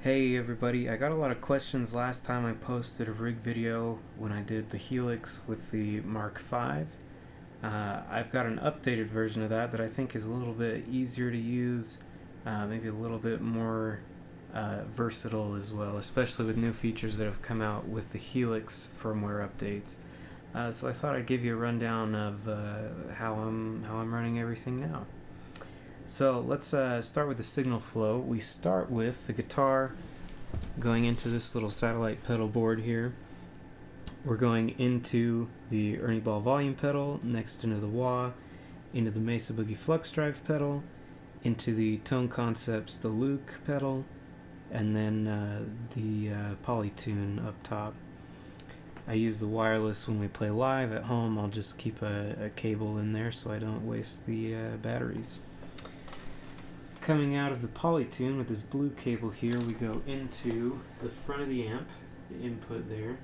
Hey everybody, I got a lot of questions last time I posted a rig video when I did the Helix with the Mark V. I've got an updated version of that I think is a little bit easier to use, maybe a little bit more versatile as well, especially with new features that have come out with the Helix firmware updates. So I thought I'd give you a rundown of how I'm running everything now. So let's start with the signal flow. We start with the guitar going into this little satellite pedal board here. We're going into the Ernie Ball volume pedal, next into the wah, into the Mesa Flux Drive pedal, into the Toneconcepts The Luke pedal, and then the Polytune up top. I use the wireless when we play live. At home I'll just keep a cable in there so I don't waste the batteries. Coming out of the Polytune with this blue cable here, we go into the front of the amp, the input there,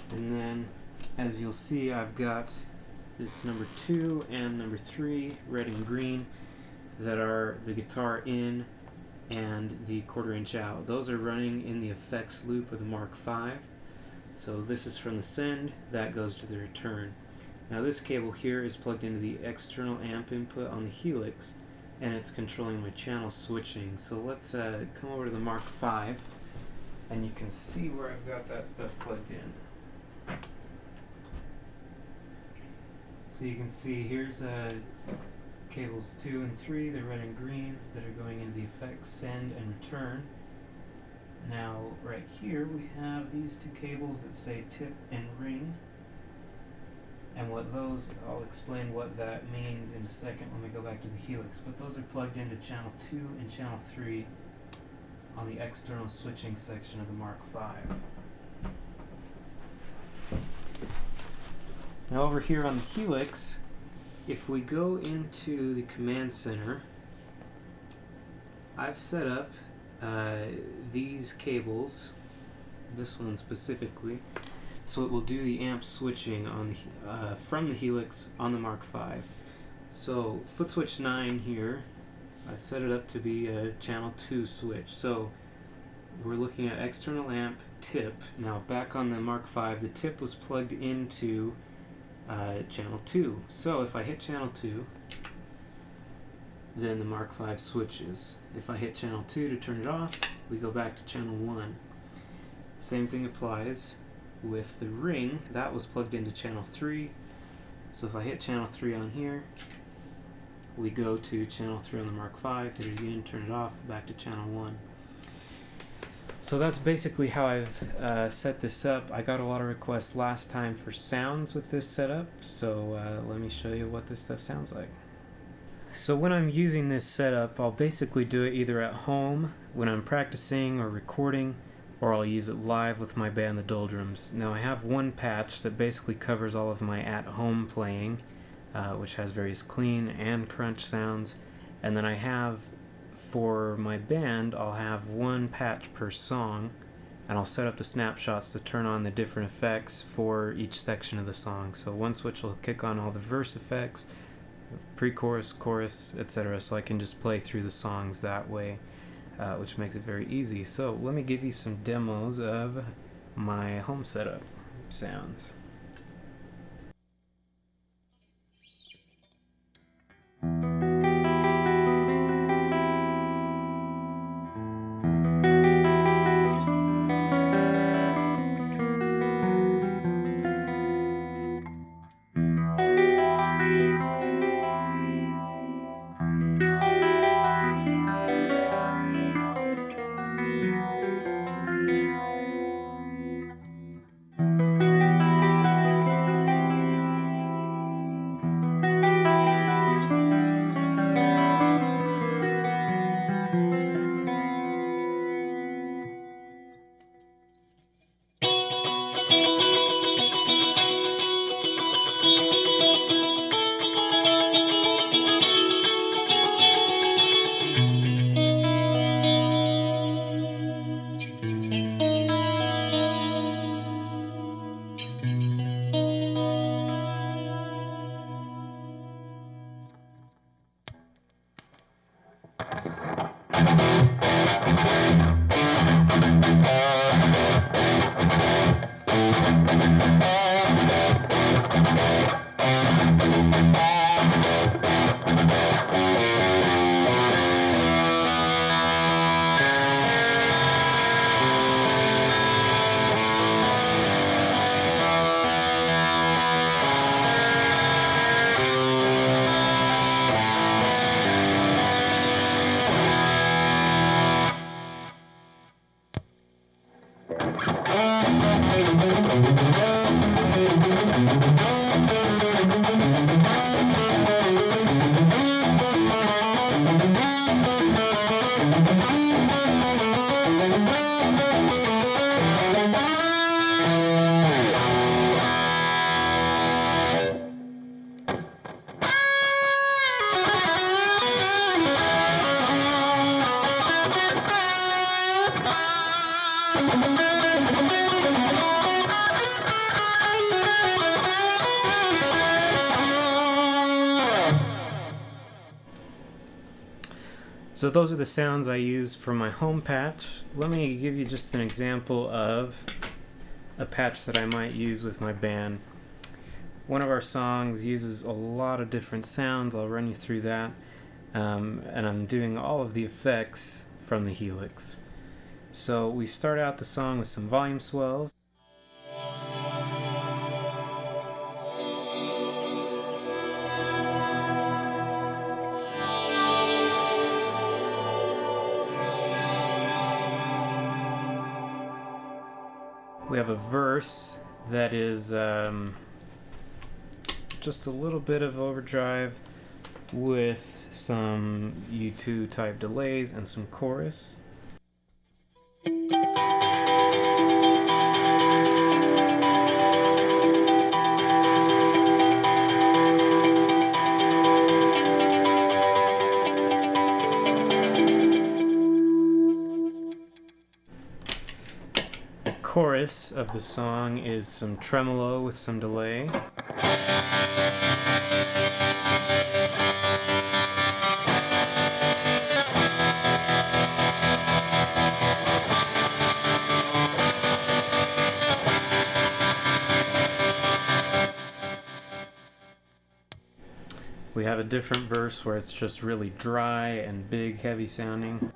and then as you'll see I've got this number 2 and number 3, red and green, that are the guitar in and the 1/4 inch out. Those are running in the effects loop of the Mark V. So this is from the send, that goes to the return. Now this cable here is plugged into the external amp input on the Helix, and it's controlling my channel switching. So let's come over to the Mark V, and you can see where I've got that stuff plugged in. So you can see here's cables 2 and 3, the red and green, that are going into the effects send and return. Now right here we have these 2 cables that say tip and ring, and what those, I'll explain what that means in a second when we go back to the Helix, but those are plugged into channel 2 and channel 3 on the external switching section of the Mark V. Now over here on the Helix, if we go into the command center, I've set up these cables, this one specifically, so it will do the amp switching on the, from the Helix on the Mark V. So foot switch 9 here, I've set it up to be a channel 2 switch. So we're looking at external amp tip. Now back on the Mark V, the tip was plugged into channel 2. So if I hit channel 2, then the Mark V switches. If I hit channel 2 to turn it off, we go back to channel 1. Same thing applies with the ring. That was plugged into channel 3. So if I hit channel 3 on here, we go to channel 3 on the Mark V, hit it again, turn it off, back to channel 1. So that's basically how I've set this up. I got a lot of requests last time for sounds with this setup, so let me show you what this stuff sounds like. So when I'm using this setup, I'll basically do it either at home when I'm practicing or recording, or I'll use it live with my band, the Doldrums. Now I have one patch that basically covers all of my at-home playing, which has various clean and crunch sounds, and then I have, for my band, I'll have one patch per song, and I'll set up the snapshots to turn on the different effects for each section of the song. So one switch will kick on all the verse effects, pre-chorus, chorus, etc., so I can just play through the songs that way, which makes it very easy. So let me give you some demos of my home setup sounds. So those are the sounds I use for my home patch. Let me give you just an example of a patch that I might use with my band. One of our songs uses a lot of different sounds. I'll run you through that. And I'm doing all of the effects from the Helix. So we start out the song with some volume swells. We have a verse that is just a little bit of overdrive with some U2 type delays and some chorus. The chorus of the song is some tremolo with some delay. We have a different verse where it's just really dry and big, heavy sounding.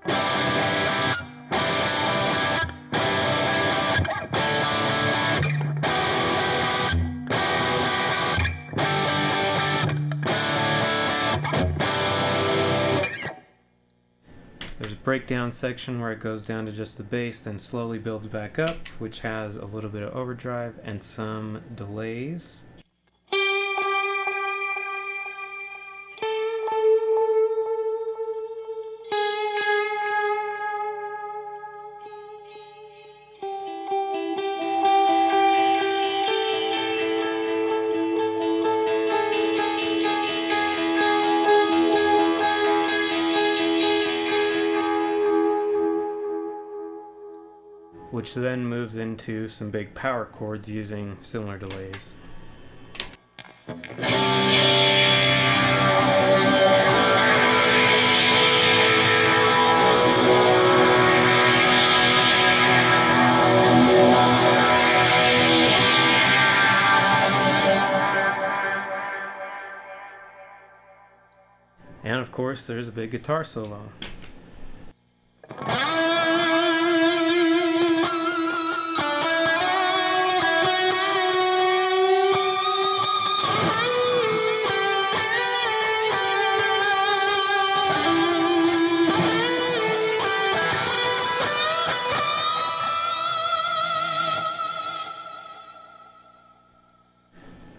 There's a breakdown section where it goes down to just the bass, then slowly builds back up, which has a little bit of overdrive and some delays. Which then moves into some big power chords using similar delays. And of course, there's a big guitar solo.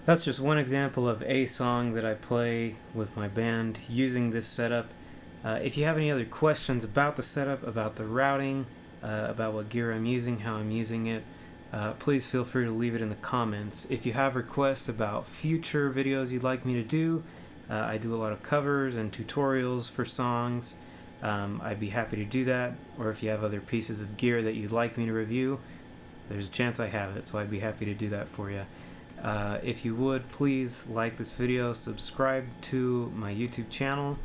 That's just one example of a song that I play with my band using this setup. If you have any other questions about the setup, about the routing, about what gear I'm using, how I'm using it, please feel free to leave it in the comments. If you have requests about future videos you'd like me to do, I do a lot of covers and tutorials for songs. I'd be happy to do that. Or if you have other pieces of gear that you'd like me to review, there's a chance I have it, so I'd be happy to do that for you. If you would, please like this video, subscribe to my YouTube channel.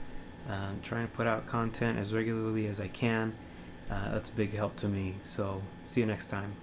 I'm trying to put out content as regularly as I can. That's a big help to me, so see you next time.